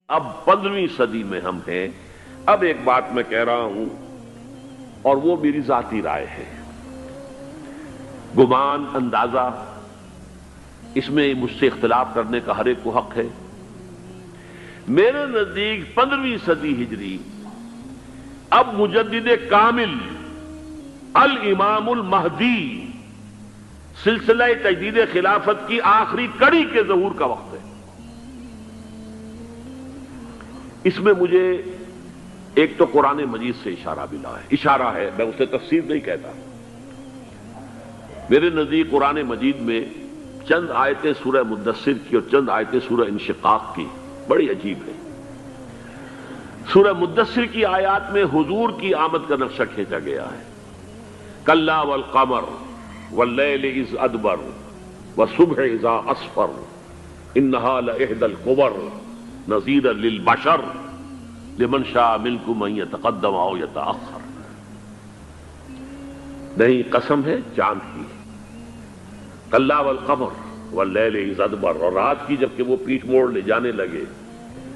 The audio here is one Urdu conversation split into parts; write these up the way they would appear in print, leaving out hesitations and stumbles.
اب 15ویں صدی میں ہم ہیں۔ اب ایک بات میں کہہ رہا ہوں اور وہ میری ذاتی رائے ہے، گمان، اندازہ، اس میں مجھ سے اختلاف کرنے کا ہر ایک کو حق ہے۔ میرے نزدیک 15ویں صدی ہجری اب مجدد کامل الامام المہدی سلسلہ تجدید خلافت کی آخری کڑی کے ظہور کا وقت ہے۔ اس میں مجھے ایک تو قرآن مجید سے اشارہ ہے، میں اسے تفسیر نہیں کہتا۔ میرے نزدیک قرآن مجید میں چند آیتیں سورہ مدثر کی اور چند آیتیں سورہ انشقاق کی بڑی عجیب ہے۔ سورہ مدثر کی آیات میں حضور کی آمد کا نقشہ کھینچا گیا ہے، کلا والقمر واللیل اذ ادبر والصبح اذا اسفر انہا لإحدی الکبر نذیرا للبشر لمن شاء منکم ان یتقدم او یتأخر۔ نہیں، قسم ہے چاند کی، کلا والقمر واللیل اذ ادبر، اور رات کی جبکہ وہ پیٹھ موڑ لے جانے لگے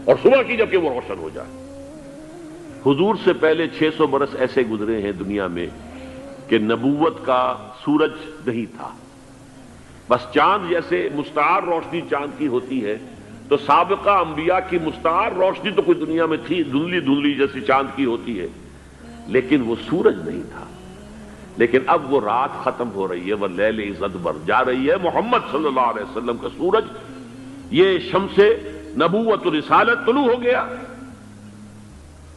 اور صبح کی جبکہ وہ روشن ہو جائے۔ حضور سے پہلے 600 برس ایسے گزرے ہیں دنیا میں کہ نبوت کا سورج نہیں تھا، بس چاند جیسے مستعار روشنی چاند کی ہوتی ہے، تو سابقہ انبیاء کی مستعار روشنی تو کوئی دنیا میں تھی، دھندلی دھندلی جیسی چاند کی ہوتی ہے، لیکن وہ سورج نہیں تھا۔ لیکن اب وہ رات ختم ہو رہی ہے، وہ لیل اذ ادبر جا رہی ہے، محمد صلی اللہ علیہ وسلم کا سورج، یہ شمس نبوت و رسالت طلوع ہو گیا۔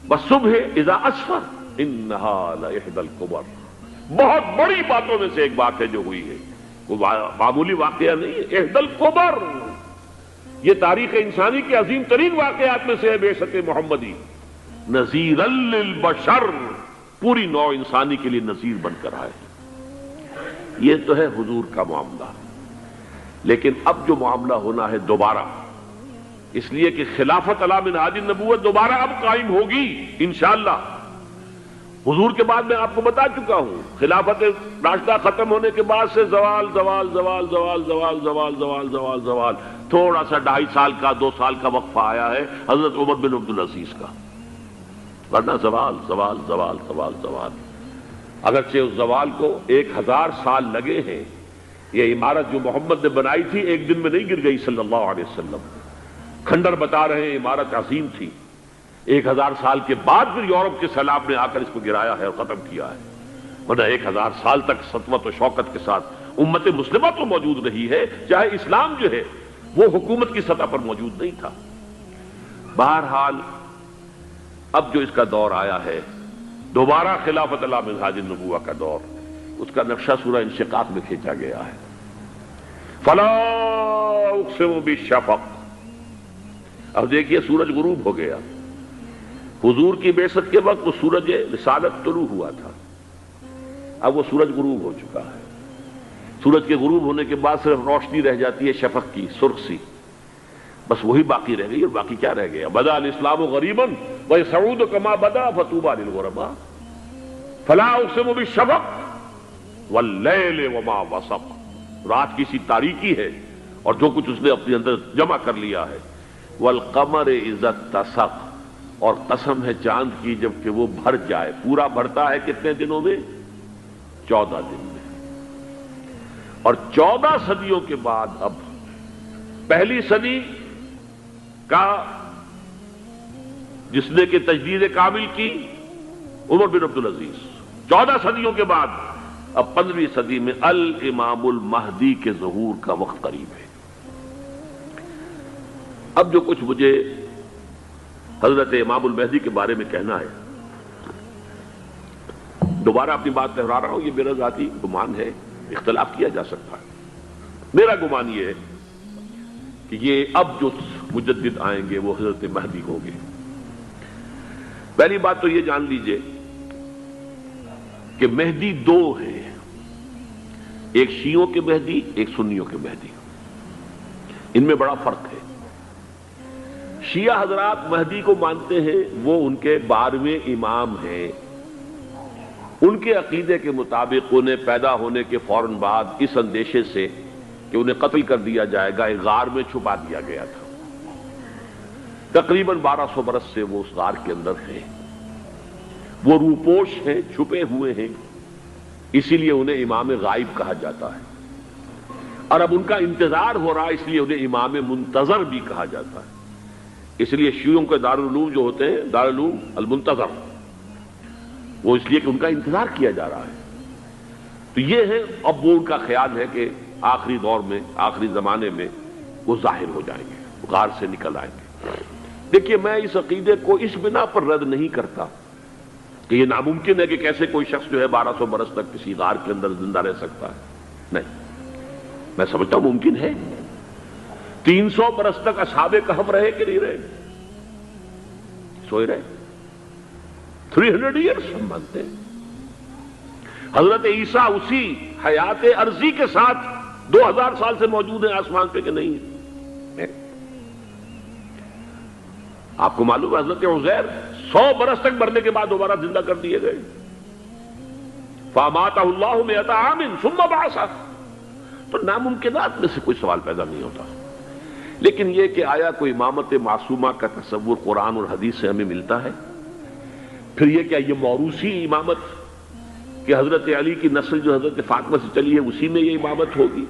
والصبح اذا اسفر انہا لإحدی الکبر، بہت بڑی باتوں میں سے ایک بات ہے جو ہوئی ہے، کوئی معمولی واقعہ نہیں ہے، احدی الکبر، یہ تاریخ انسانی کے عظیم ترین واقعات میں سے ہے بعثت محمدی، نذیرا للبشر، پوری نوع انسانی کے لیے نذیر بن کر آئے۔ یہ تو ہے حضور کا معاملہ، لیکن اب جو معاملہ ہونا ہے دوبارہ، اس لیے کہ خلافت علی منہاج النبوت دوبارہ اب قائم ہوگی انشاءاللہ۔ حضور کے بعد میں آپ کو بتا چکا ہوں، خلافت راشدہ ختم ہونے کے بعد سے زوال زوال زوال زوال زوال زوال زوال زوال زوال، تھوڑا سا 2.5 سال کا 2 سال کا وقفہ آیا ہے حضرت عمر بن عبدالعزیز کا، ورنہ زوال زوال زوال زوال زوال۔ اگرچہ اس زوال کو 1000 سال لگے ہیں، یہ عمارت جو محمد نے بنائی تھی ایک دن میں نہیں گر گئی صلی اللہ علیہ وسلم، کھنڈر بتا رہے ہیں عمارت عظیم تھی، 1000 سال کے بعد پھر یورپ کے سیلاب نے آ کر اس کو گرایا ہے اور ختم کیا ہے، ورنہ 1000 سال تک سطوت و شوکت کے ساتھ امت مسلمہ تو موجود رہی ہے، چاہے اسلام جو ہے وہ حکومت کی سطح پر موجود نہیں تھا۔ بہرحال اب جو اس کا دور آیا ہے دوبارہ خلافت علی منہاج النبوہ کا دور، اس کا نقشہ سورہ انشقاق میں کھینچا گیا ہے۔ فلا اقسم بالشفق، اب دیکھیے سورج غروب ہو گیا، حضور کی بعثت کے وقت وہ سورج رسالت طلوع ہوا تھا، اب وہ سورج غروب ہو چکا ہے۔ سورج کے غروب ہونے کے بعد صرف روشنی رہ جاتی ہے شفق کی، سرخ سی، بس وہی باقی رہ گئی، اور باقی کیا رہ گیا؟ بدا الاسلام غریبا ویسعود کما بدا فطوبی للغرباء، فلا اقسم بالشفق واللیل وما وسق، رات کی سی تاریکی ہے اور جو کچھ اس نے اپنے اندر جمع کر لیا ہے، والقمر اذا اتسق، اور قسم ہے چاند کی جب کہ وہ بھر جائے، پورا بھرتا ہے کتنے دنوں میں؟ 14 دن میں۔ اور 14 صدیوں کے بعد اب پہلی صدی کا جس نے کہ تجدید کامل کی عمر بن عبدالعزیز، 14 صدیوں کے بعد اب 15ویں صدی میں الامام المہدی کے ظہور کا وقت قریب ہے۔ اب جو کچھ مجھے حضرت امام المہدی کے بارے میں کہنا ہے، دوبارہ اپنی بات دہرا رہا ہوں، یہ میرا ذاتی گمان ہے، اختلاف کیا جا سکتا ہے۔ میرا گمان یہ ہے کہ یہ اب جو مجدد آئیں گے وہ حضرت مہدی ہوں گے۔ پہلی بات تو یہ جان لیجئے کہ مہدی 2 ہیں، ایک شیعوں کے مہدی، ایک سنیوں کے مہدی، ان میں بڑا فرق ہے۔ شیعہ حضرات مہدی کو مانتے ہیں، وہ ان کے 12ویں امام ہیں، ان کے عقیدے کے مطابق انہیں پیدا ہونے کے فوراً بعد اس اندیشے سے کہ انہیں قتل کر دیا جائے گا ایک غار میں چھپا دیا گیا تھا۔ تقریباً 1200 برس سے وہ اس غار کے اندر ہیں، وہ روپوش ہیں، چھپے ہوئے ہیں، اسی لیے انہیں امام غائب کہا جاتا ہے، اور اب ان کا انتظار ہو رہا ہے، اس لیے انہیں امام منتظر بھی کہا جاتا ہے۔ اس لیے شیعوں کے دارالعلوم جو ہوتے ہیں دارالعلوم المنتظر، وہ اس لیے کہ ان کا انتظار کیا جا رہا ہے۔ تو یہ ہے، اب وہ ان کا خیال ہے کہ آخری دور میں، آخری زمانے میں وہ ظاہر ہو جائیں گے، غار سے نکل آئیں گے۔ دیکھیے، میں اس عقیدے کو اس بنا پر رد نہیں کرتا کہ یہ ناممکن ہے کہ کیسے کوئی شخص جو ہے 1200 برس تک کسی غار کے اندر زندہ رہ سکتا ہے، نہیں، میں سمجھتا ہوں ممکن ہے۔ 300 برس تک اصحاب کہف رہے کہ نہیں رہے؟ سوئے رہے۔ 300 ایئرس ہم مانتے ہیں۔ حضرت عیسیٰ اسی حیات عرضی کے ساتھ 2000 سال سے موجود ہیں آسمان پہ کہ نہیں ہے؟ آپ کو معلوم ہے حضرت عزیر 100 برس تک مرنے کے بعد دوبارہ زندہ کر دیے گئے۔ فَأَمَاتَهُ اللَّهُ مِئَةَ عَامٍ ثُمَّ بَعَثَهُ۔ تو ناممکنات میں سے کوئی سوال پیدا نہیں ہوتا، لیکن یہ کہ آیا کوئی امامت معصومہ کا تصور قرآن اور حدیث سے ہمیں ملتا ہے؟ پھر یہ کیا یہ موروثی امامت کہ حضرت علی کی نسل جو حضرت فاطمہ سے چلی ہے اسی میں یہ امامت ہوگی؟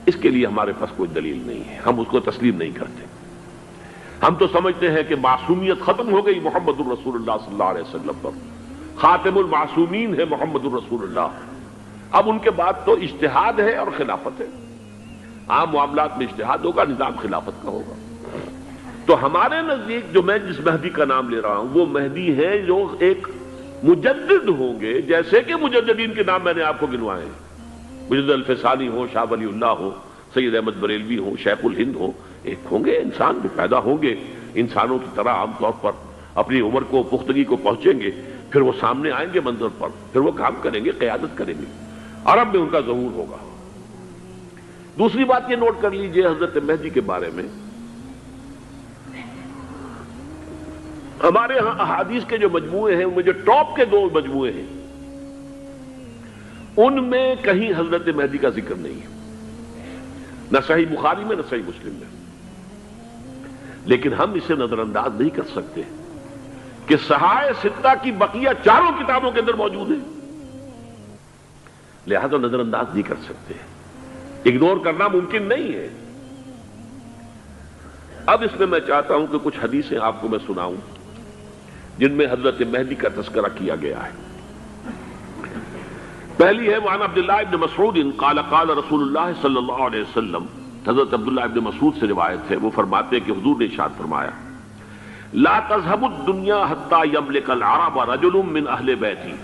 اس کے لیے ہمارے پاس کوئی دلیل نہیں ہے، ہم اس کو تسلیم نہیں کرتے۔ ہم تو سمجھتے ہیں کہ معصومیت ختم ہو گئی محمد الرسول اللہ صلی اللہ علیہ وسلم پر، خاتم المعصومین ہے محمد الرسول اللہ۔ اب ان کے بعد تو اجتہاد ہے اور خلافت ہے، عام معاملات میں اجتہاد ہوگا، نظام خلافت کا ہوگا۔ تو ہمارے نزدیک جو میں جس مہدی کا نام لے رہا ہوں وہ مہدی ہے جو ایک مجدد ہوں گے، جیسے کہ مجددین کے نام میں نے آپ کو گنوائے ہیں، مجدد الفسانی ہو، شاہ ولی اللہ ہو، سید احمد بریلوی ہو، شیخ الہند ہو، ایک ہوں گے انسان جو پیدا ہوں گے انسانوں کی طرح عام طور پر، اپنی عمر کو پختگی کو پہنچیں گے، پھر وہ سامنے آئیں گے منظر پر، پھر وہ کام کریں گے، قیادت کریں گے، عرب میں ان کا ظہور ہوگا۔ دوسری بات یہ نوٹ کر لیجئے حضرت مہدی کے بارے میں، ہمارے ہاں احادیث کے جو مجموعے ہیں ان میں جو ٹاپ کے 2 مجموعے ہیں ان میں کہیں حضرت مہدی کا ذکر نہیں ہے، نہ صحیح بخاری میں نہ صحیح مسلم میں، لیکن ہم اسے نظر انداز نہیں کر سکتے کہ صحائح ستہ کی بقیہ 4 کتابوں کے اندر موجود ہیں، لہذا نظر انداز نہیں کر سکتے، اگنور کرنا ممکن نہیں ہے۔ اب اس میں میں چاہتا ہوں کہ کچھ حدیثیں آپ کو میں سناؤں جن میں حضرت مہدی کا تذکرہ کیا گیا ہے۔ پہلی ہے وعن عبداللہ ابن مسعود قال قال رسول اللہ صلی اللہ علیہ وسلم، حضرت عبداللہ ابن مسعود سے روایت ہے، وہ فرماتے ہیں کہ حضور نے ارشاد فرمایا لا تذهب الدنيا حتى يملك العرب رجل من اہل بیتی،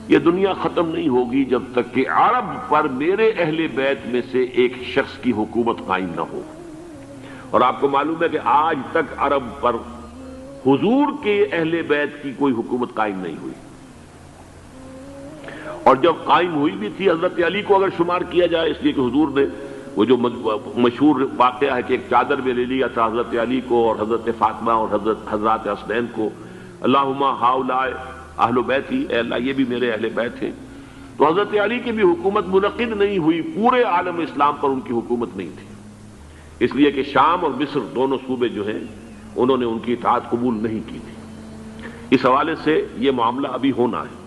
یہ دنیا ختم نہیں ہوگی جب تک کہ عرب پر میرے اہل بیت میں سے ایک شخص کی حکومت قائم نہ ہو۔ اور آپ کو معلوم ہے کہ آج تک عرب پر حضور کے اہل بیت کی کوئی حکومت قائم نہیں ہوئی، اور جب قائم ہوئی بھی تھی حضرت علی کو اگر شمار کیا جائے، اس لیے کہ حضور نے وہ جو مشہور واقعہ ہے کہ ایک چادر میں لے لیا تھا حضرت علی کو اور حضرت فاطمہ اور حضرات حسنین کو، اللہم ہؤلاء اہل بیتی، اے اللہ یہ بھی میرے اہل بیت ہیں، تو حضرت علی کی بھی حکومت منعقد نہیں ہوئی، پورے عالم اسلام پر ان کی حکومت نہیں تھی، اس لیے کہ شام اور مصر دونوں صوبے جو ہیں انہوں نے ان کی اطاعت قبول نہیں کی تھی۔ اس حوالے سے یہ معاملہ ابھی ہونا ہے۔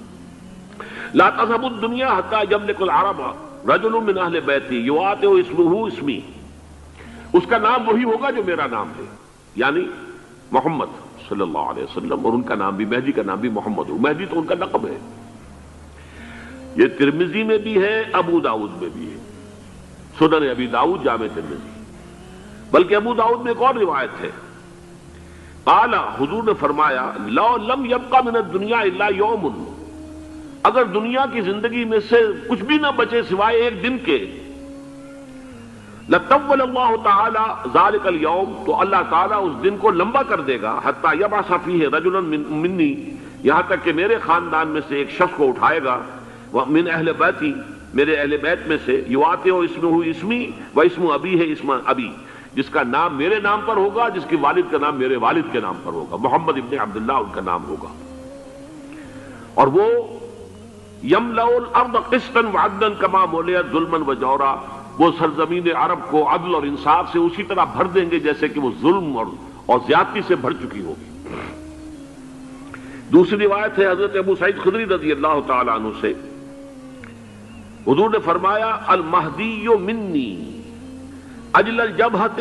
لا تذهب الدنيا حتى يملك العرب رجل من اہل بیتی یواطئ اسمہ اسمی، اس کا نام وہی ہوگا جو میرا نام ہے، یعنی محمد صلی اللہ علیہ وسلم، اور ان کا نام بھی مہدی کا نام بھی محمد ہو، مہدی تو ان کا لقب ہے۔ یہ ترمذی میں بھی ہے، ابو داؤد میں بھی ہے، سنن ابی داؤد، جامع ترمذی، بلکہ ابو داؤد میں ایک اور روایت ہے، قال حضور نے فرمایا لو لم يبقى من الدنيا الا يوم، اگر دنیا کی زندگی میں سے کچھ بھی نہ بچے سوائے ایک دن کے، لطول اللہ تعالی ذلك اليوم، تو اللہ تعالیٰ اس دن کو لمبا کر دے گا، حتی یبعث فیہ رجلا منی، یہاں تک کہ میرے خاندان میں سے ایک شخص کو اٹھائے گا، من اہل بیتی، میرے اہل بیت میں سے، یواطئ اسمہ اسمی و اسم ابی ہے اسم ابی، جس کا نام میرے نام پر ہوگا، جس کے والد کا نام میرے والد کے نام پر ہوگا، محمد ابن عبداللہ ان کا نام ہوگا، اور وہ یملأ الارض قسطا وعدلا کما ملئت ظلما وجورا، وہ سرزمین عرب کو عدل اور انصاف سے اسی طرح بھر دیں گے جیسے کہ وہ ظلم اور زیادتی سے بھر چکی ہوگی۔ دوسری روایت ہے حضرت ابو سعید خدری رضی اللہ تعالی عنہ سے، حضور نے فرمایا المہدی منی اجل الجبہۃ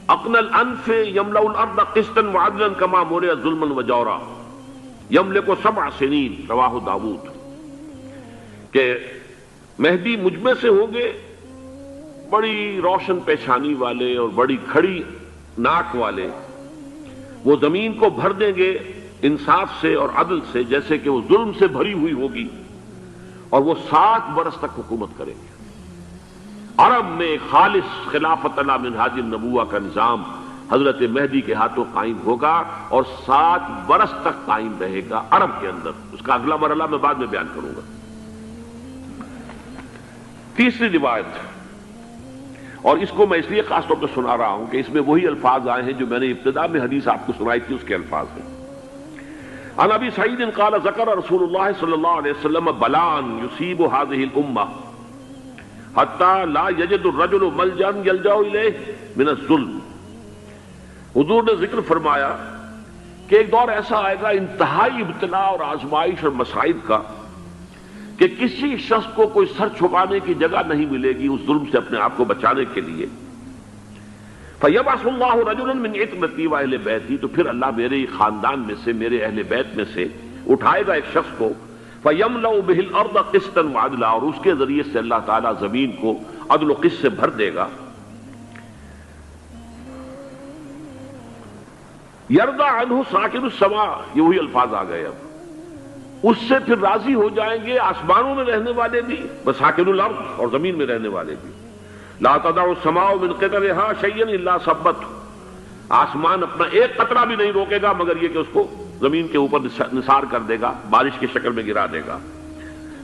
اقنى الانف یملأ الارض قسطا وعدلا کما مورع ظلما وجورا یملک 7 سنین، رواہ داؤد، کہ مہدی مجھ میں سے ہوں گے بڑی روشن پیشانی والے اور بڑی کھڑی ناک والے، وہ زمین کو بھر دیں گے انصاف سے اور عدل سے جیسے کہ وہ ظلم سے بھری ہوئی ہوگی، اور وہ 7 برس تک حکومت کریں گے۔ عرب میں خالص خلافت علی منہاج النبوہ کا نظام حضرت مہدی کے ہاتھوں قائم ہوگا اور 7 برس تک قائم رہے گا عرب کے اندر۔ اس کا اگلا مرحلہ میں بعد میں بیان کروں گا۔ تیسری روایت، اور اس کو میں اس لیے خاص طور پہ سنا رہا ہوں کہ اس میں وہی الفاظ آئے ہیں جو میں نے ابتدا میں حدیث آپ کو سنائی تھی، اس کے الفاظ ہیں۔ عن ابی سعید قال ذکر رسول اللہ صلی اللہ علیہ وسلم بلاء یصیب هذه الامہ حتی لا یجد الرجل ملجا یلجا الیہ من الظلم۔ حضور نے ذکر فرمایا کہ ایک دور ایسا آئے گا انتہائی ابتلاء اور آزمائش اور مصائب کا کہ کسی شخص کو کوئی سر چھپانے کی جگہ نہیں ملے گی اس ظلم سے اپنے آپ کو بچانے کے لیے۔ فَيَبْعَثُ اللَّهُ رَجُلًا مِنْ عِتْرَتِي وَأَهْلِ بَيْتِي، تو پھر اللہ میرے خاندان میں سے، میرے اہل بیت میں سے اٹھائے گا ایک شخص کو، فَيَمْلَأُ بِهِ الْأَرْضَ قِسْطًا وَعَدْلًا، اور اس کے ذریعے سے اللہ تعالیٰ زمین کو عدل و قسط سے بھر دے گا۔ يَرْضَى عَنْهُ سَاكِنُ السَّمَاءِ، یہ وہی الفاظ آ گئے اب، اس سے پھر راضی ہو جائیں گے آسمانوں میں رہنے والے بھی، وَسَاكِنُ الْأَرْضِ، اور زمین میں رہنے والے بھی۔ لا تدع السماء من قطرها شيئا الا ثبته، آسمان اپنا ایک قطرہ بھی نہیں روکے گا مگر یہ کہ اس کو زمین کے اوپر نثار کر دے گا، بارش کی شکل میں گرا دے گا۔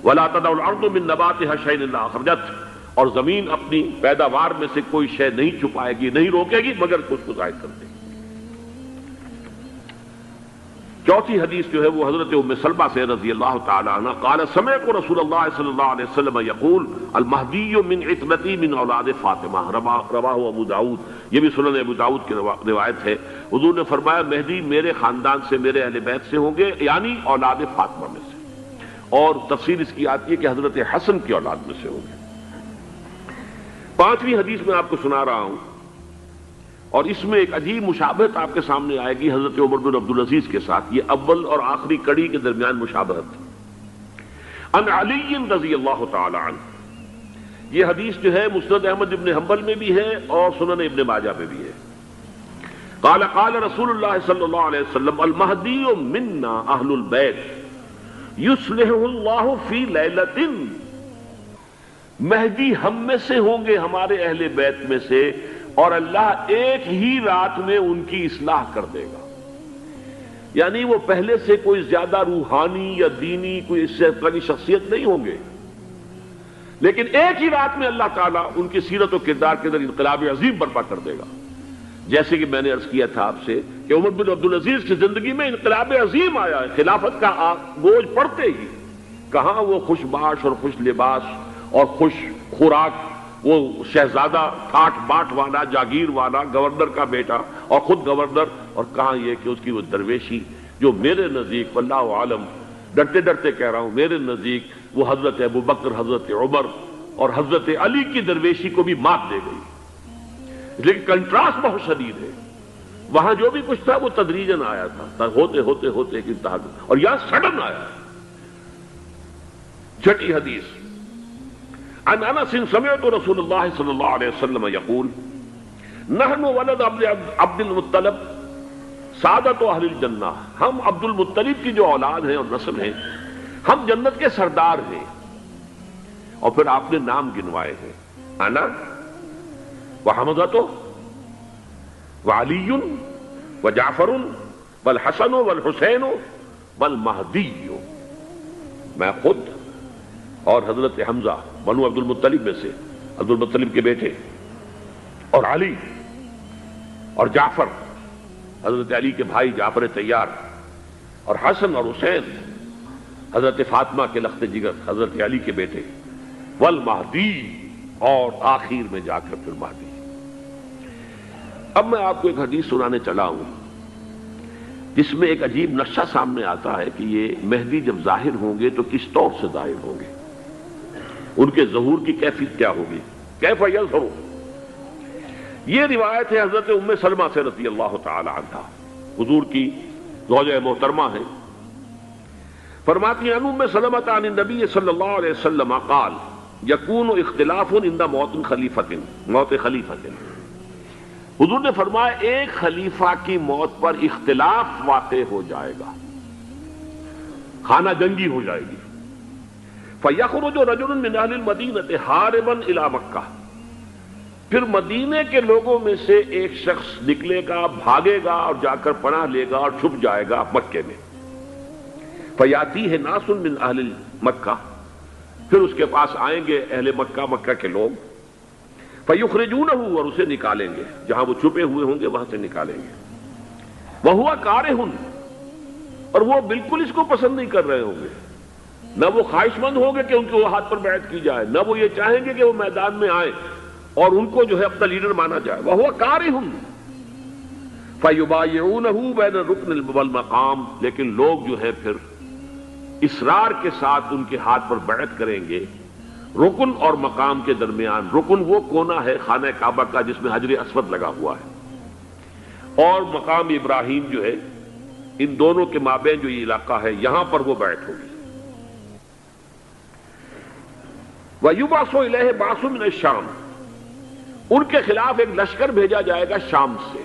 ولا تدع الارض من نباتها شيئا الا اخرجته، اور زمین اپنی پیداوار میں سے کوئی شے نہیں چھپائے گی، نہیں روکے گی مگر کچھ کو ظاہر کر دے گی۔ چوتھی حدیث جو ہے وہ حضرت ام سلمہ سے رضی اللہ تعالی عنہ قال سمعت رسول اللہ صلی اللہ علیہ وسلم یقول المہدی من عترتی من اولاد فاطمہ، رواہ ابو داؤد، یہ بھی سنن ابو داؤد کی روایت ہے۔ حضور نے فرمایا مہدی میرے خاندان سے، میرے اہل بیت سے ہوں گے، یعنی اولاد فاطمہ میں سے، اور تفسیر اس کی آتی ہے کہ حضرت حسن کی اولاد میں سے ہوں گے۔ پانچویں حدیث میں آپ کو سنا رہا ہوں، اور اس میں ایک عجیب مشابہت آپ کے سامنے آئے گی حضرت عمر بن عبدالعزیز کے ساتھ، یہ اول اور آخری کڑی کے درمیان مشابہت۔ عن علی رضی اللہ تعالی عنہ، یہ حدیث جو ہے مسند احمد ابن حنبل میں بھی ہے اور سنن ابن ماجہ میں بھی ہے۔ قال قال رسول اللہ صلی اللہ علیہ وسلم المہدی منا اہل البیت یصلح اللہ فی لیلۃ، مہدی ہم میں سے ہوں گے، ہمارے اہل بیت میں سے، اور اللہ ایک ہی رات میں ان کی اصلاح کر دے گا۔ یعنی وہ پہلے سے کوئی زیادہ روحانی یا دینی کوئی اس سے بڑی شخصیت نہیں ہوں گے، لیکن ایک ہی رات میں اللہ تعالیٰ ان کی سیرت و کردار کے اندر انقلاب عظیم برپا کر دے گا۔ جیسے کہ میں نے عرض کیا تھا آپ سے کہ عمر بن عبدالعزیز کی زندگی میں انقلاب عظیم آیا ہے، خلافت کا بوجھ پڑتے ہی کہاں وہ خوش باش اور خوش لباس اور خوش خوراک، وہ شہزادہ ٹھاٹ باٹ والا، جاگیر والا، گورنر کا بیٹا اور خود گورنر، اور کہاں یہ کہ اس کی وہ درویشی جو میرے نزدیک واللہ عالم ڈرتے ڈرتے کہہ رہا ہوں، میرے نزدیک وہ حضرت ابو بکر، حضرت عمر اور حضرت علی کی درویشی کو بھی مات دے گئی۔ لیکن کنٹراسٹ بہت شدید ہے، وہاں جو بھی کچھ تھا وہ تدریجاً آیا تھا، ہوتے ہوتے ہوتے ایک انتہا، اور یہاں سڈن آیا۔ چھٹی حدیث، عن انس سمعت رسول اللہ صلی اللہ علیہ وسلم یقول نحن ولد عبد المطلب سعادت اہل الجنہ، ہم عبد المطلب کی جو اولاد ہیں اور نسل ہیں، ہم جنت کے سردار ہیں۔ اور پھر آپ نے نام گنوائے ہیں، انا وحمزۃ وعلی وجعفر والحسن والحسین والمہدی، میں خود اور حضرت حمزہ بنو عبد المطلب میں سے، عبد المطلب کے بیٹے، اور علی اور جعفر حضرت علی کے بھائی جعفر طیار، اور حسن اور حسین حضرت فاطمہ کے لخت جگر حضرت علی کے بیٹے، والمہدی، اور آخر میں جا کر پھر مہدی۔ اب میں آپ کو ایک حدیث سنانے چلا ہوں جس میں ایک عجیب نقشہ سامنے آتا ہے کہ یہ مہدی جب ظاہر ہوں گے تو کس طور سے ظاہر ہوں گے، ان کے ظہور کی کیفیت کیا ہوگی، کیف یظہر۔ یہ روایت ہے حضرت ام سلمہ سے رضی اللہ تعالی عنہا، حضور کی زوجہ محترمہ ہیں، فرماتی ہیں ام سلمہ عن النبی صلی اللہ علیہ وسلم قال یکون اختلاف عند موت خلیفۃ۔ حضور نے فرمایا ایک خلیفہ کی موت پر اختلاف واقع ہو جائے گا، خانہ جنگی ہو جائے گی۔ فَيَخْرُجُ رَجُلٌ مِّنْ أَهْلِ الْمَدِينَةِ حَارِبًا إِلَىٰ مَكَّةَ، پھر مدینے کے لوگوں میں سے ایک شخص نکلے گا، بھاگے گا اور جا کر پناہ لے گا اور چھپ جائے گا مکے میں۔ فَيَأْتِيهِ نَاسٌ مِّنْ أَهْلِ مَكَّةِ، پھر اس کے پاس آئیں گے اہل مکہ، مکہ کے لوگ، فَيُخْرِجُونَهُ، اور اسے نکالیں گے، جہاں وہ چھپے ہوئے ہوں گے وہاں سے نکالیں گے۔ وَهُوَ كَارِهٌ، اور وہ بالکل اس کو پسند نہیں کر رہے ہوں گے، نہ وہ خواہش مند ہوں گے کہ ان کے ہاتھ پر بیعت کی جائے، نہ وہ یہ چاہیں گے کہ وہ میدان میں آئیں اور ان کو جو ہے اپنا لیڈر مانا جائے۔ وَهُوَ كَارِهٌ فَيُبَايِعُونَهُ بَيْنَ الرُّكْنِ وَالْمَقَامِ، لیکن لوگ جو ہے پھر اصرار کے ساتھ ان کے ہاتھ پر بیعت کریں گے رکن اور مقام کے درمیان۔ رکن وہ کونا ہے خانہ کعبہ کا جس میں حجر اسود لگا ہوا ہے، اور مقام ابراہیم جو ہے، ان دونوں کے مابین جو یہ علاقہ ہے یہاں پر وہ بیعت ہوگی۔ وَيُبْعَثُ إِلَيْهِ بَعْثٌ مِّنَ الشَّامِ، ان کے خلاف ایک لشکر بھیجا جائے گا شام سے۔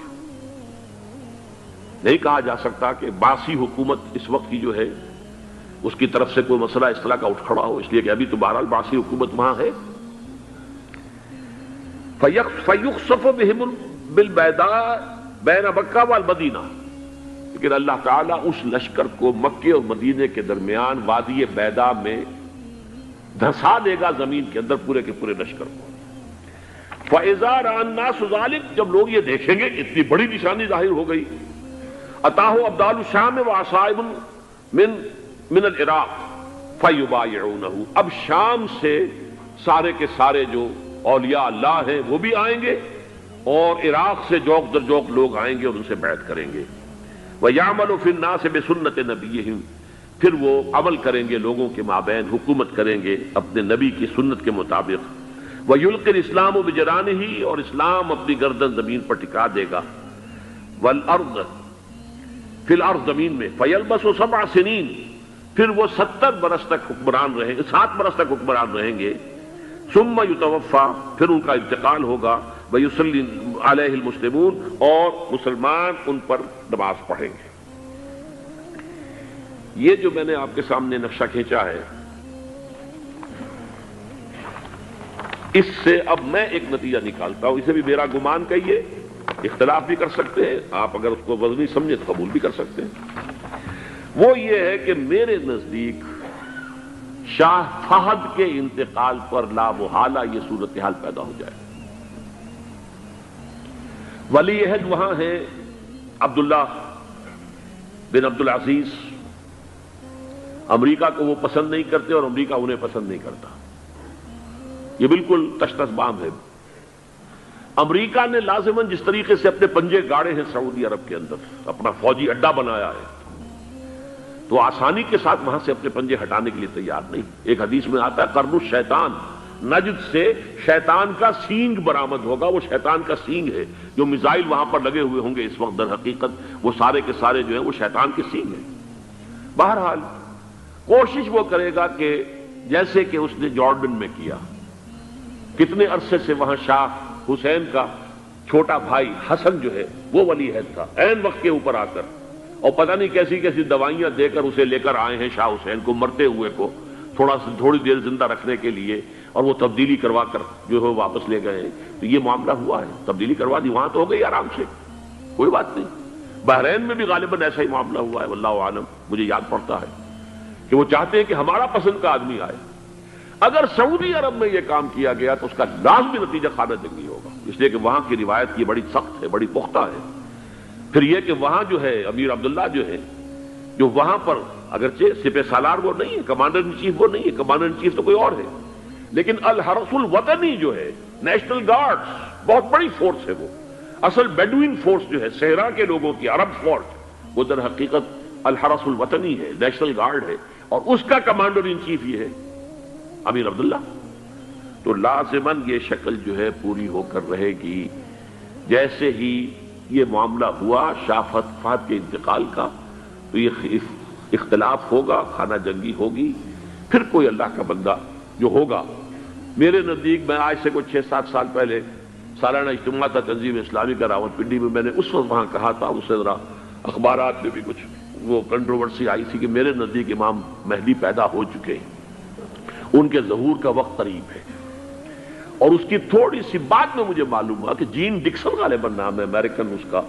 نہیں کہا جا سکتا کہ باسی حکومت اس وقت کی جو ہے اس کی طرف سے کوئی مسئلہ اس طرح کا اٹھ کھڑا ہو، اس لیے کہ ابھی تو بہرحال باسی حکومت وہاں ہے۔ فَيُخْسَفُ بِهِمُ بِالْبَيْضَاءِ بَيْنَ مَكَّةَ وَالْمَدِينَةِ، لیکن اللہ تعالیٰ اس لشکر کو مکے اور مدینے کے درمیان وادی بیضاء میں دھسا دے گا زمین کے اندر، پورے کے پورے لشکر کو۔ فَإِذَا رَأَى النَّاسُ ذَلِكَ، جب لوگ یہ دیکھیں گے کہ اتنی بڑی نشانی ظاہر ہو گئی، أَتَاهُ أَبْدَالُ الشَّامِ وَعَصَائِبٌ من العراق فَيُبَايِعُونَهُ، اب شام سے سارے کے سارے جو اولیاء اللہ ہیں وہ بھی آئیں گے، اور عراق سے جوق در جوق لوگ آئیں گے اور ان سے بیعت کریں گے۔ وَيَعْمَلُ فِي النَّاسِ بِسُنَّةِ نَبِيِّهِمْ، پھر وہ عمل کریں گے لوگوں کے مابین، حکومت کریں گے اپنے نبی کی سنت کے مطابق۔ وَيُلْقِي الْإِسْلَامُ بِجَرَانِهِ، اور اسلام اپنی گردن زمین پر ٹکا دے گا۔ وَالْأَرْض فِي الْأَرْض، زمین میں۔ فَيَلْبَسُ 7 سنین، پھر وہ 7 برس تک حکمران رہیں گے، 7 برس تک حکمران رہیں گے۔ ثم یتوفا، پھر ان کا انتقال ہوگا۔ ویصلی علیہ المسلمون، اور مسلمان ان پر نماز پڑھیں گے۔ یہ جو میں نے آپ کے سامنے نقشہ کھینچا ہے، اس سے اب میں ایک نتیجہ نکالتا ہوں، اسے بھی میرا گمان کہیے، اختلاف بھی کر سکتے ہیں آپ، اگر اس کو وزنی سمجھے تو قبول بھی کر سکتے ہیں۔ وہ یہ ہے کہ میرے نزدیک شاہ فہد کے انتقال پر لا محالہ یہ صورتحال پیدا ہو جائے۔ ولی عہد وہاں ہے عبداللہ بن عبدالعزیز، امریکہ کو وہ پسند نہیں کرتے اور امریکہ انہیں پسند نہیں کرتا، یہ بالکل تشتس بام ہے۔ امریکہ نے لازماً جس طریقے سے اپنے پنجے گاڑے ہیں سعودی عرب کے اندر، اپنا فوجی اڈا بنایا ہے، تو آسانی کے ساتھ وہاں سے اپنے پنجے ہٹانے کے لیے تیار نہیں۔ ایک حدیث میں آتا ہے قرن الشیطان، نجد سے شیطان کا سینگ برآمد ہوگا، وہ شیطان کا سینگ ہے، جو میزائل وہاں پر لگے ہوئے ہوں گے اس وقت، در حقیقت وہ سارے کے سارے جو ہیں وہ شیطان کے سینگ ہیں۔ بہرحال کوشش وہ کرے گا کہ جیسے کہ اس نے جارڈن میں کیا، کتنے عرصے سے وہاں شاہ حسین کا چھوٹا بھائی حسن جو ہے وہ ولی عہد تھا، عین وقت کے اوپر آ کر، اور پتہ نہیں کیسی کیسی دوائیاں دے کر اسے لے کر آئے ہیں شاہ حسین کو، مرتے ہوئے کو تھوڑی دیر زندہ رکھنے کے لیے، اور وہ تبدیلی کروا کر جو ہے واپس لے گئے ہیں۔ تو یہ معاملہ ہوا ہے، تبدیلی کروا دی، وہاں تو ہو گئی آرام سے، کوئی بات نہیں۔ بحرین میں بھی غالباً ایسا ہی معاملہ ہوا ہے، واللہ عالم، مجھے یاد پڑتا ہے کہ وہ چاہتے ہیں کہ ہمارا پسند کا آدمی آئے۔ اگر سعودی عرب میں یہ کام کیا گیا تو اس کا لازمی نتیجہ خانہ جنگی ہوگا، اس لیے کہ وہاں کی روایت یہ بڑی سخت ہے، بڑی پختہ ہے۔ پھر یہ کہ وہاں جو ہے امیر عبداللہ جو ہے، جو وہاں پر اگرچہ سپہ سالار وہ نہیں ہے، کمانڈر ان چیف وہ نہیں ہے، کمانڈر ان چیف تو کوئی اور ہے، لیکن الحرس الوطنی جو ہے، نیشنل گارڈز، بہت بڑی فورس ہے وہ۔ اصل بیڈوین فورس جو ہے صحرا کے لوگوں کی عرب فورس، وہ در حقیقت الحرس الوطنی ہے، نیشنل گارڈ ہے، اور اس کا کمانڈر ان چیف یہ ہے امیر عبداللہ۔ تو لازماً یہ شکل جو ہے پوری ہو کر رہے گی۔ جیسے ہی یہ معاملہ ہوا شاہ فہد کے انتقال کا، تو یہ اختلاف ہوگا، خانہ جنگی ہوگی، پھر کوئی اللہ کا بندہ جو ہوگا۔ میرے نزدیک، میں آج سے کوئی 6-7 سال پہلے سالانہ اجتماع تھا تنظیم اسلامی کا راولپنڈی میں، میں نے اس وقت وہاں کہا تھا، اس سے ذرا اخبارات میں بھی کچھ وہ کنٹروورسی آئی تھی کہ میرے نزدیک امام مہدی پیدا ہو چکے ہیں، ان کے ظہور کا وقت قریب ہے۔ اور اس کی تھوڑی سی بعد میں مجھے معلوم ہوا کہ جین ڈکسن غالباً نام ہے امریکن اس کا،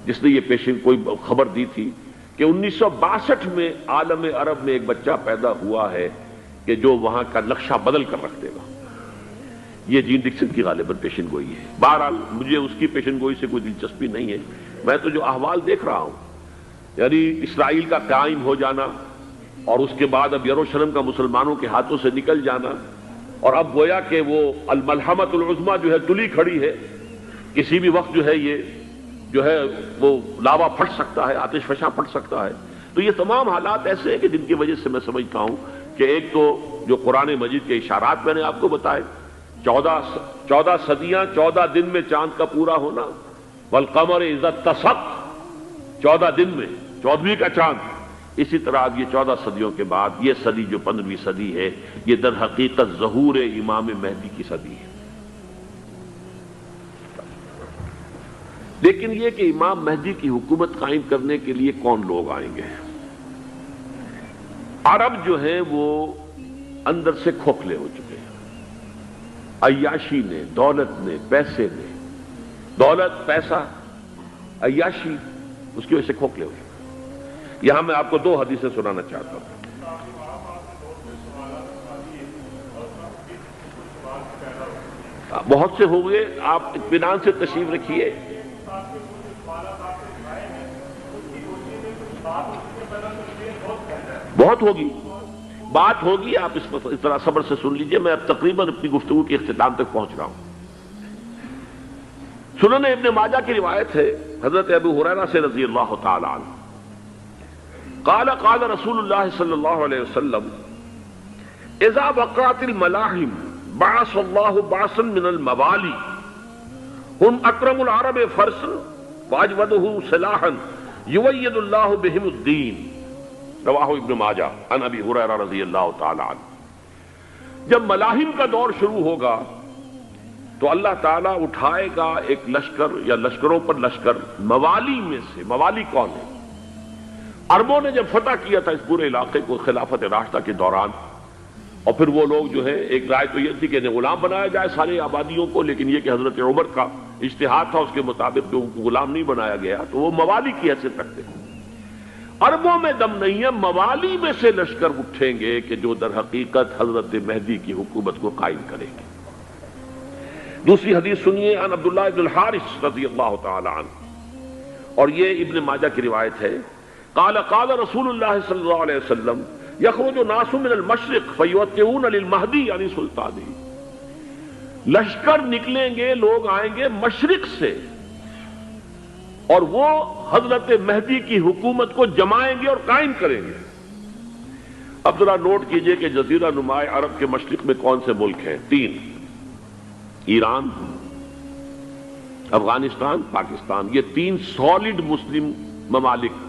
جس نے یہ پیشن کوئی خبر دی تھی کہ 1962 میں عالم عرب میں ایک بچہ پیدا ہوا ہے کہ جو وہاں کا نقشہ بدل کر رکھ دے گا۔ یہ جین ڈکسن کی غالباً پیشن گوئی ہے۔ بہرحال مجھے اس کی پیشن گوئی سے کوئی دلچسپی نہیں ہے، میں تو جو احوال دیکھ رہا ہوں، یعنی اسرائیل کا قائم ہو جانا، اور اس کے بعد اب یروشلم کا مسلمانوں کے ہاتھوں سے نکل جانا، اور اب گویا کہ وہ الملحمۃ العظمیٰ جو ہے تلی کھڑی ہے، کسی بھی وقت جو ہے یہ جو ہے وہ لاوا پھٹ سکتا ہے، آتش فشاں پھٹ سکتا ہے۔ تو یہ تمام حالات ایسے ہیں کہ جن کی وجہ سے میں سمجھتا ہوں کہ ایک تو جو قرآن مجید کے اشارات میں نے آپ کو بتائے، 14 صدیاں 14 دن میں چاند کا پورا ہونا، والقمر اذا اتسق، 14 دن میں 14ویں کا چاند۔ اسی طرح اب یہ 14 صدیوں کے بعد یہ صدی جو 15ویں صدی ہے، یہ در حقیقت ظہور امام مہدی کی صدی ہے۔ لیکن یہ کہ امام مہدی کی حکومت قائم کرنے کے لیے کون لوگ آئیں گے؟ عرب جو ہیں وہ اندر سے کھوکھلے ہو چکے ہیں، عیاشی نے، دولت نے، پیسے نے، دولت، پیسہ، عیاشی، اس کی وجہ سے کھوکھلے ہو چکے ہیں۔ یہاں میں آپ کو 2 حدیثیں سنانا چاہتا ہوں۔ بہت سے ہو گئے، آپ اطمینان سے تشریف رکھیے۔ بہت ہوگی، بات ہوگی، آپ اس طرح صبر سے سن لیجئے۔ میں اب تقریباً اپنی گفتگو کے اختتام تک پہنچ رہا ہوں۔ سنن ابن ماجہ کی روایت ہے حضرت ابو ہریرہ سے رضی اللہ تعالی عنہ، قال قال رسول اللہ صلی اللہ علیہ وسلم اذا وقعت الملاحم بعث اللہ بعثا من الموالی هم اکرم العرب فرسا واجودہ سلاحا یوید اللہ بہم الدین، رواہ ابن ماجہ عن ابی ہریرہ رضی اللہ تعالی عنہ۔ جب ملاحم کا دور شروع ہوگا تو اللہ تعالیٰ اٹھائے گا ایک لشکر یا لشکروں پر لشکر موالی میں سے۔ موالی کون ہے؟ عربوں نے جب فتح کیا تھا اس پورے علاقے کو خلافت راشدہ کے دوران، اور پھر وہ لوگ جو ہے، ایک رائے تو یہ تھی کہ انہیں غلام بنایا جائے ساری آبادیوں کو، لیکن یہ کہ حضرت عمر کا اجتہاد تھا اس کے مطابق کہ ان کو غلام نہیں بنایا گیا، تو وہ موالی کی حیثیت رکھتے ہیں۔ عربوں میں دم نہیں ہے، موالی میں سے لشکر اٹھیں گے کہ جو در حقیقت حضرت مہدی کی حکومت کو قائم کریں گے۔ دوسری حدیث سنیے، عن عبداللہ ابن الحارث رضی اللہ تعالی عنہ، اور یہ ابن ماجہ کی روایت ہے، قال قال رسول اللہ صلی اللہ علیہ وسلم یخرج ناس من المشرق فیوطئون للمہدی یعنی سلطانی، لشکر نکلیں گے، لوگ آئیں گے مشرق سے، اور وہ حضرت مہدی کی حکومت کو جمائیں گے اور قائم کریں گے۔ اب ذرا نوٹ کیجئے کہ جزیرہ نما عرب کے مشرق میں کون سے ملک ہیں؟ 3، ایران، افغانستان، پاکستان۔ یہ 3 سالڈ مسلم ممالک،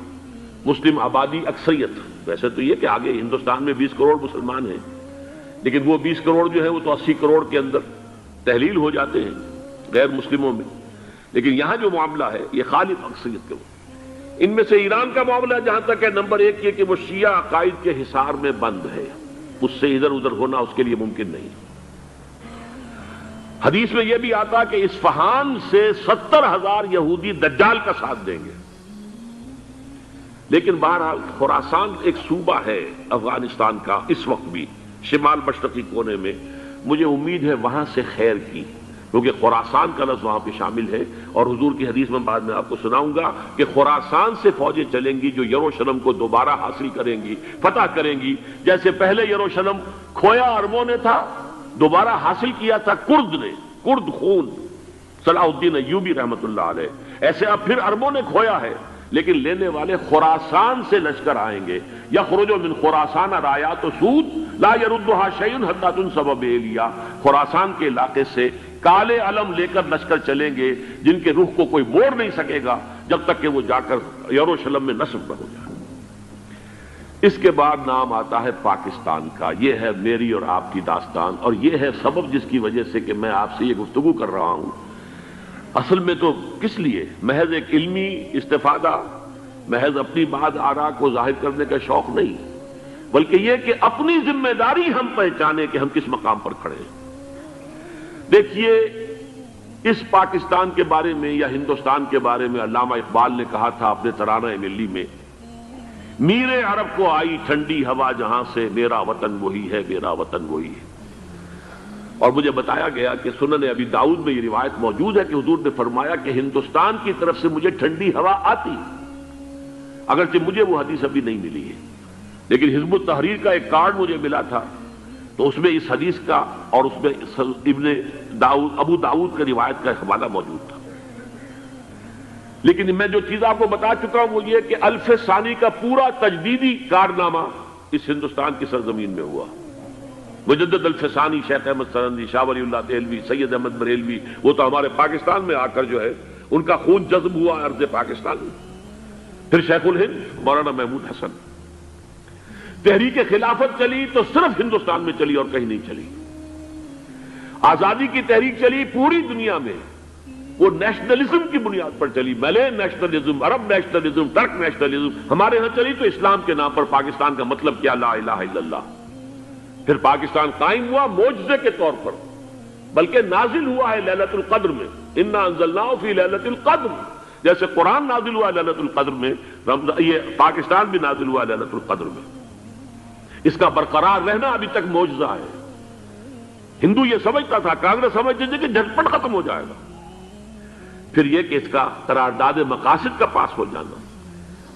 مسلم آبادی اکثریت۔ ویسے تو یہ کہ آگے ہندوستان میں 20 کروڑ مسلمان ہیں، لیکن وہ 20 کروڑ جو ہے وہ تو 80 کروڑ کے اندر تحلیل ہو جاتے ہیں غیر مسلموں میں، لیکن یہاں جو معاملہ ہے یہ خالص اکثریت کے۔ ان میں سے ایران کا معاملہ جہاں تک ہے، نمبر 1 یہ کہ وہ شیعہ عقائد کے حصار میں بند ہے، اس سے ادھر ادھر ہونا اس کے لیے ممکن نہیں۔ حدیث میں یہ بھی آتا کہ اصفہان سے 70,000 یہودی دجال کا ساتھ دیں گے۔ لیکن بہرحال خراسان ایک صوبہ ہے افغانستان کا اس وقت بھی، شمال مشرقی کونے میں، مجھے امید ہے وہاں سے خیر کی، کیونکہ خراسان کا لفظ وہاں پہ شامل ہے، اور حضور کی حدیث میں بعد میں آپ کو سناؤں گا کہ خراسان سے فوجیں چلیں گی جو یروشلم کو دوبارہ حاصل کریں گی، فتح کریں گی۔ جیسے پہلے یروشلم کھویا عربوں نے تھا، دوبارہ حاصل کیا تھا کرد نے، کرد خون صلاح الدین ایوبی رحمۃ اللہ علیہ. ایسے اب پھر عربوں نے کھویا ہے، لیکن لینے والے خراسان سے لشکر آئیں گے. یخرج من خراسان رایات و سود لا یردھا شیء حتی تنصب بإیلیا. خراسان کے علاقے سے کالے علم لے کر لشکر چلیں گے جن کے رخ کو کوئی موڑ نہیں سکے گا جب تک کہ وہ جا کر یروشلم میں نصب نہ ہو جائے. اس کے بعد نام آتا ہے پاکستان کا. یہ ہے میری اور آپ کی داستان، اور یہ ہے سبب جس کی وجہ سے کہ میں آپ سے یہ گفتگو کر رہا ہوں. اصل میں تو کس لیے؟ محض ایک علمی استفادہ، محض اپنی بات آراء کو ظاہر کرنے کا شوق نہیں، بلکہ یہ کہ اپنی ذمہ داری ہم پہچانے کہ ہم کس مقام پر کھڑے ہیں. دیکھیے، اس پاکستان کے بارے میں یا ہندوستان کے بارے میں علامہ اقبال نے کہا تھا اپنے ترانہ ملی میں، میرے عرب کو آئی ٹھنڈی ہوا جہاں سے، میرا وطن وہی ہے، میرا وطن وہی ہے. اور مجھے بتایا گیا کہ سنن ابی داؤد میں یہ روایت موجود ہے کہ حضور نے فرمایا کہ ہندوستان کی طرف سے مجھے ٹھنڈی ہوا آتی، اگرچہ مجھے وہ حدیث ابھی نہیں ملی ہے، لیکن حزب التحریر کا ایک کارڈ مجھے ملا تھا، تو اس میں اس حدیث کا اور اس میں ابو داؤد کا روایت کا حوالہ موجود تھا. لیکن میں جو چیز آپ کو بتا چکا ہوں وہ یہ کہ الف ثانی کا پورا تجدیدی کارنامہ اس ہندوستان کی سرزمین میں ہوا. مجدد الف ثانی شیخ احمد سرندی، شاہ ولی اللہ دہلوی، سید احمد بریلوی، وہ تو ہمارے پاکستان میں آ کر جو ہے ان کا خون جذب ہوا ارض پاکستان میں. پھر شیخ الہند مولانا محمود حسن. تحریک خلافت چلی تو صرف ہندوستان میں چلی اور کہیں نہیں چلی. آزادی کی تحریک چلی پوری دنیا میں، وہ نیشنلزم کی بنیاد پر چلی، ملے نیشنلزم، عرب نیشنلزم، ٹرک نیشنلزم. ہمارے ہاں چلی تو اسلام کے نام پر پاکستان کا مطلب کیا؟ لا الہ الا اللہ. پھر پاکستان قائم ہوا معجزے کے طور پر، بلکہ نازل ہوا ہے لیلۃ القدر میں. انا انزلناہ فی لیلۃ القدر، جیسے قرآن نازل ہوا ہے لیلۃ القدر میں، یہ پاکستان بھی نازل ہوا ہے لیلۃ القدر میں. اس کا برقرار رہنا ابھی تک معجزہ ہے. ہندو یہ سمجھتا تھا، کانگریس سمجھتی تھی کہ جھٹپٹ ختم ہو جائے گا. پھر یہ کہ اس کا قرارداد مقاصد کا پاس ہو جانا،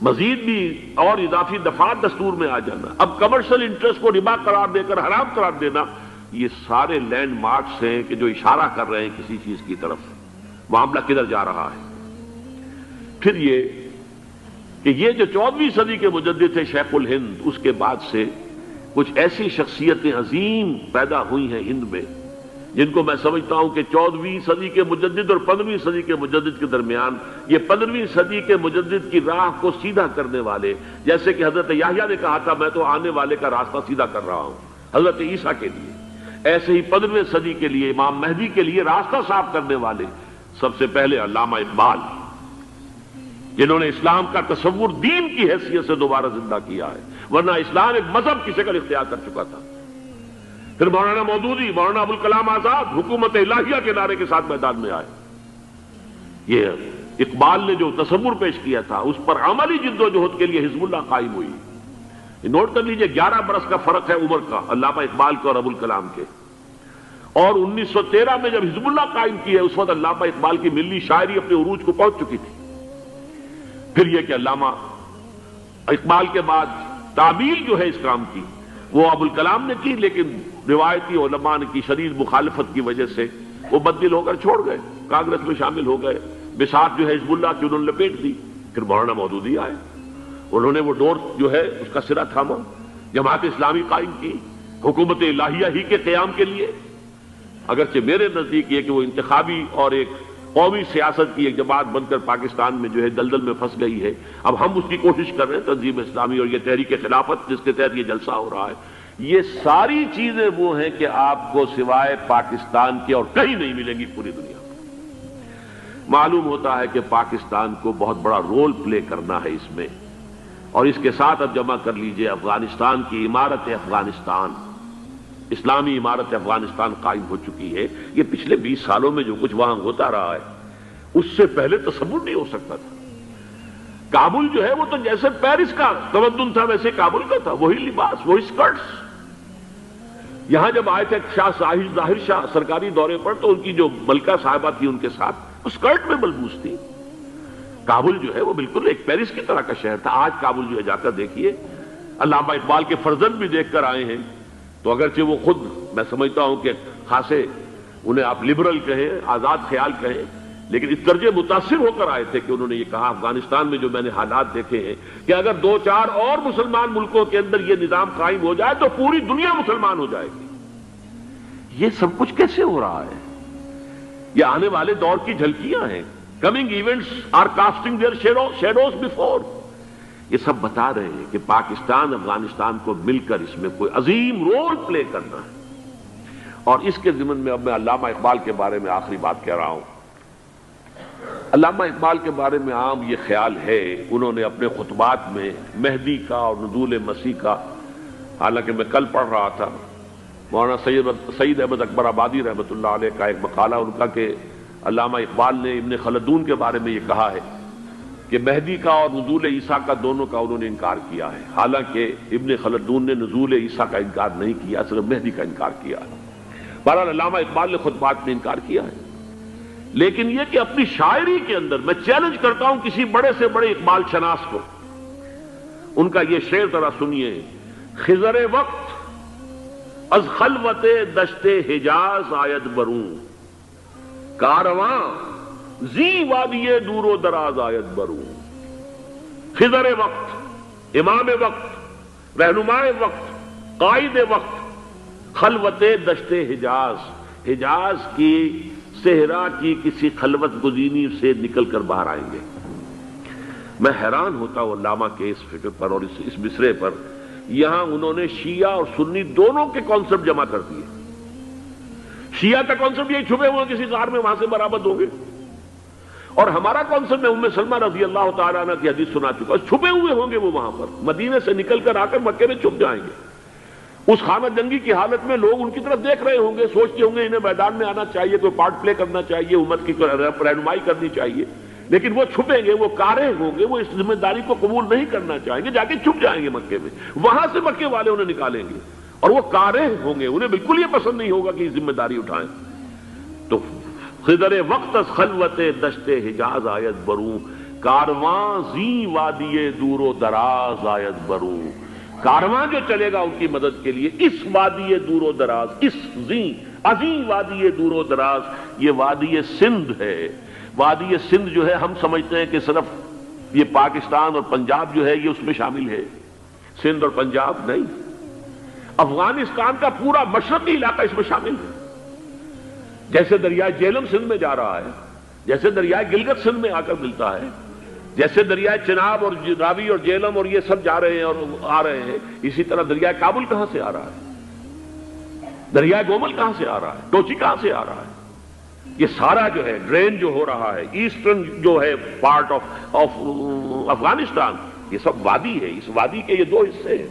مزید بھی اور اضافی دفعات دستور میں آ جانا، اب کمرشل انٹرسٹ کو ربا قرار دے کر حرام قرار دینا، یہ سارے لینڈ مارکس ہیں کہ جو اشارہ کر رہے ہیں کسی چیز کی طرف، معاملہ کدھر جا رہا ہے. پھر یہ کہ یہ جو 14ویں صدی کے مجدد تھے شیخ الہند، اس کے بعد سے کچھ ایسی شخصیتیں عظیم پیدا ہوئی ہیں ہند میں جن کو میں سمجھتا ہوں کہ 14ویں صدی کے مجدد اور 15ویں صدی کے مجدد کے درمیان، یہ 15ویں صدی کے مجدد کی راہ کو سیدھا کرنے والے، جیسے کہ حضرت یحییٰ نے کہا تھا میں تو آنے والے کا راستہ سیدھا کر رہا ہوں حضرت عیسیٰ کے لیے، ایسے ہی 15ویں صدی کے لیے امام مہدی کے لیے راستہ صاف کرنے والے سب سے پہلے علامہ اقبال، جنہوں نے اسلام کا تصور دین کی حیثیت سے دوبارہ زندہ کیا ہے، ورنہ اسلام ایک مذہب کی شکل اختیار کر چکا تھا. پھر مولانا مودودی، مولانا ابوالکلام آزاد حکومت الہیہ کے نعرے کے ساتھ میدان میں آئے. یہ اقبال نے جو تصور پیش کیا تھا اس پر عملی جد و جہد کے لیے حزب اللہ قائم ہوئی. نوٹ کر لیجئے 11 برس کا فرق ہے عمر کا علامہ اقبال کے اور ابوالکلام کے. اور 1913 میں جب حزب اللہ قائم کی ہے اس وقت علامہ اقبال کی ملی شاعری اپنے عروج کو پہنچ چکی تھی. پھر یہ کہ علامہ اقبال کے بعد تعمیل جو ہے اس کام کی وہ ابوالکلام نے کی، لیکن روایتی علماء کی شدید مخالفت کی وجہ سے وہ بددل ہو کر چھوڑ گئے، کانگریس میں شامل ہو گئے، بساط جو ہے حزب اللہ کی انہوں نے لپیٹ دی. پھر مولانا مودودی آئے، انہوں نے وہ ڈور جو ہے اس کا سرا تھاما، جماعت اسلامی قائم کی حکومت الہیہ ہی کے قیام کے لیے. اگرچہ میرے نزدیک یہ کہ وہ انتخابی اور ایک قومی سیاست کی ایک جماعت بن کر پاکستان میں جو ہے دلدل میں پھنس گئی ہے. اب ہم اس کی کوشش کر رہے ہیں، تنظیم اسلامی اور یہ تحریک خلافت جس کے تحت یہ جلسہ ہو رہا ہے. یہ ساری چیزیں وہ ہیں کہ آپ کو سوائے پاکستان کے اور کہیں نہیں ملیں گی پوری دنیا میں. معلوم ہوتا ہے کہ پاکستان کو بہت بڑا رول پلے کرنا ہے اس میں. اور اس کے ساتھ اب جمع کر لیجئے افغانستان کی عمارت افغانستان، اسلامی عمارت افغانستان قائم ہو چکی ہے. یہ پچھلے 20 سالوں میں جو کچھ وہاں ہوتا رہا ہے اس سے پہلے تصور نہیں ہو سکتا تھا. کابل جو ہے وہ تو جیسے پیرس کا تمدن تھا ویسے کابل کا تھا، وہی لباس، وہی سکرٹس. یہاں جب آئے تھے شاہ ظاہر شاہ سرکاری دورے پر تو ان کی جو ملکہ صاحبہ تھی ان کے ساتھ وہ سکرٹ میں ملبوس تھی. کابل جو ہے وہ بالکل ایک پیرس کی طرح کا شہر تھا. آج کابل جو ہے جا کر دیکھیے، علامہ اقبال کے فرزند بھی دیکھ کر آئے ہیں تو اگرچہ وہ خود میں سمجھتا ہوں کہ خاصے انہیں آپ لبرل کہیں، آزاد خیال کہیں، لیکن اس درجے متاثر ہو کر آئے تھے کہ انہوں نے یہ کہا افغانستان میں جو میں نے حالات دیکھے ہیں کہ اگر 2-4 اور مسلمان ملکوں کے اندر یہ نظام قائم ہو جائے تو پوری دنیا مسلمان ہو جائے گی۔ یہ سب کچھ کیسے ہو رہا ہے؟ یہ آنے والے دور کی جھلکیاں ہیں۔ Coming events are casting their shadows before. یہ سب بتا رہے ہیں کہ پاکستان افغانستان کو مل کر اس میں کوئی عظیم رول پلے کرنا ہے۔ اور اس کے ضمن میں اب میں علامہ اقبال کے بارے میں آخری بات کہہ رہا ہوں۔ علامہ اقبال کے بارے میں عام یہ خیال ہے، انہوں نے اپنے خطبات میں مہدی کا اور نزول مسیح کا، حالانکہ میں کل پڑھ رہا تھا مولانا سید احمد اکبر آبادی رحمۃ اللہ علیہ کا ایک مقالہ ان کا کہ علامہ اقبال نے ابن خلدون کے بارے میں یہ کہا ہے کہ مہدی کا اور نزول عیسیٰ کا دونوں کا انہوں نے انکار کیا ہے، حالانکہ ابن خلدون نے نزول عیسیٰ کا انکار نہیں کیا، صرف مہدی کا انکار کیا ہے۔ بہرحال علامہ اقبال نے خطبات میں انکار کیا ہے، لیکن یہ کہ اپنی شاعری کے اندر میں چیلنج کرتا ہوں کسی بڑے سے بڑے اقبال شناس کو، ان کا یہ شعر ذرا سنیے: خضر وقت از خلوت دشت حجاز آید بروں، کارواں زی وادی دور و دراز آید بروں۔ خضر وقت، امام وقت، رہنمائے وقت، قائد وقت، خلوت دشت حجاز کی صحرا کی کسی خلوت گزینی سے نکل کر باہر آئیں گے۔ میں حیران ہوتا ہوں علامہ کے اس فکر پر اور اس مصرے پر۔ یہاں انہوں نے شیعہ اور سنی دونوں کے کانسیپٹ جمع کر دیے۔ شیعہ کا کانسیپٹ یہ چھپے ہوئے کسی غار میں وہاں سے برآمد ہوں گے، اور ہمارا کانسیپٹ میں ام سلمہ رضی اللہ تعالیٰ عنہ کی حدیث سنا چکا، چھپے ہوئے ہوں گے وہ وہاں پر، مدینے سے نکل کر آ کر مکے میں چھپ جائیں گے۔ اس خانہ جنگی کی حالت میں لوگ ان کی طرف دیکھ رہے ہوں گے، سوچتے ہوں گے انہیں میدان میں آنا چاہیے، کوئی پارٹ پلے کرنا چاہیے، امت کی رہنمائی کرنی چاہیے، لیکن وہ چھپیں گے، وہ کارے ہوں گے، وہ اس ذمہ داری کو قبول نہیں کرنا چاہیں گے، جا کے چھپ جائیں گے مکے میں، وہاں سے مکے والے انہیں نکالیں گے، اور وہ کارے ہوں گے، انہیں بالکل یہ پسند نہیں ہوگا کہ یہ ذمہ داری اٹھائیں۔ تو خضر وقت از خلوت دشت حجاز آید بروں، کارواں زی وادی دور و دراز آید بروں۔ کارواں جو چلے گا ان کی مدد کے لیے اس وادی دور و دراز، اس عظیم وادی دور و دراز، یہ وادی سندھ ہے۔ وادی سندھ جو ہے ہم سمجھتے ہیں کہ صرف یہ پاکستان اور پنجاب جو ہے یہ اس میں شامل ہے، سندھ اور پنجاب نہیں، افغانستان کا پورا مشرقی علاقہ اس میں شامل ہے۔ جیسے دریائے جیلم سندھ میں جا رہا ہے، جیسے دریائے گلگت سندھ میں آ کر ملتا ہے، جیسے دریائے چناب اور راوی اور جیلم اور یہ سب جا رہے ہیں اور آ رہے ہیں، اسی طرح دریائے کابل کہاں سے آ رہا ہے، دریائے گومل کہاں سے آ رہا ہے، ٹوچی کہاں سے آ رہا ہے، یہ سارا جو ہے ڈرین جو ہو رہا ہے، ایسٹرن جو ہے پارٹ آف افغانستان، یہ سب وادی ہے۔ اس وادی کے یہ دو حصے ہیں،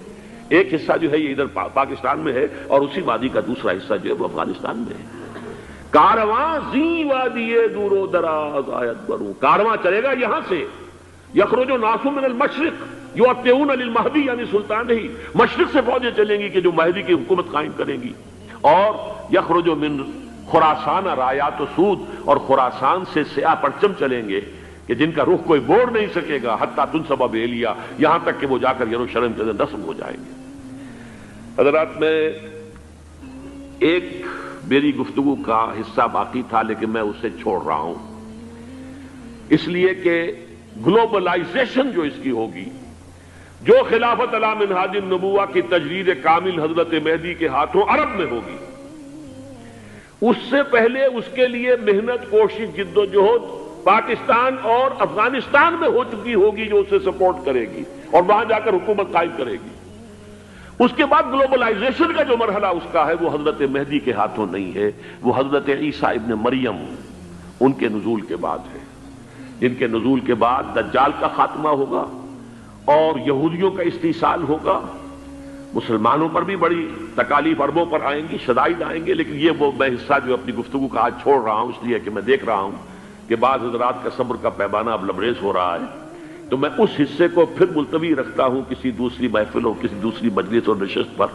ایک حصہ جو ہے یہ ادھر پاکستان میں ہے، اور اسی وادی کا دوسرا حصہ جو ہے وہ افغانستان میں ہے۔ کارواں زی وادی دور و دراز آیت بروں، کارواں چلے گا یہاں سے، یخرج ناس من المشرق یؤتون للمہدی یعنی سلطان ہی، مشرق سے فوجیں چلیں گی کہ جو مہدی کی حکومت قائم کریں گی، اور یخرج من خراسان رایات و سود، اور خراسان سے سیاہ پرچم چلیں گے کہ جن کا رخ کوئی موڑ نہیں سکے گا، حتیٰ تنصب بیلیا، یہاں تک کہ وہ جا کر یروشلم کے اندر نصب ہو جائیں گے۔ حضرات، میں ایک میری گفتگو کا حصہ باقی تھا لیکن میں اسے چھوڑ رہا ہوں، اس لیے کہ گلوبلائزیشن جو اس کی ہوگی، جو خلافت علی منہاج النبوہ کی تجرید کامل حضرت مہدی کے ہاتھوں عرب میں ہوگی، اس سے پہلے اس کے لیے محنت، کوشش، جد و جہد پاکستان اور افغانستان میں ہو چکی ہوگی جو اسے سپورٹ کرے گی اور وہاں جا کر حکومت قائم کرے گی۔ اس کے بعد گلوبلائزیشن کا جو مرحلہ اس کا ہے وہ حضرت مہدی کے ہاتھوں نہیں ہے، وہ حضرت عیسیٰ ابن مریم ان کے نزول کے بعد ہے، جن کے نزول کے بعد دجال کا خاتمہ ہوگا اور یہودیوں کا استحصال ہوگا، مسلمانوں پر بھی بڑی تکالیف عربوں پر آئیں گی، شدائد آئیں گے، لیکن یہ وہ میں حصہ جو اپنی گفتگو کا آج چھوڑ رہا ہوں اس لیے کہ میں دیکھ رہا ہوں کہ بعض حضرات کا صبر کا پیمانہ اب لبریز ہو رہا ہے، تو میں اس حصے کو پھر ملتوی رکھتا ہوں کسی دوسری محفل اور کسی دوسری مجلس اور نشست پر۔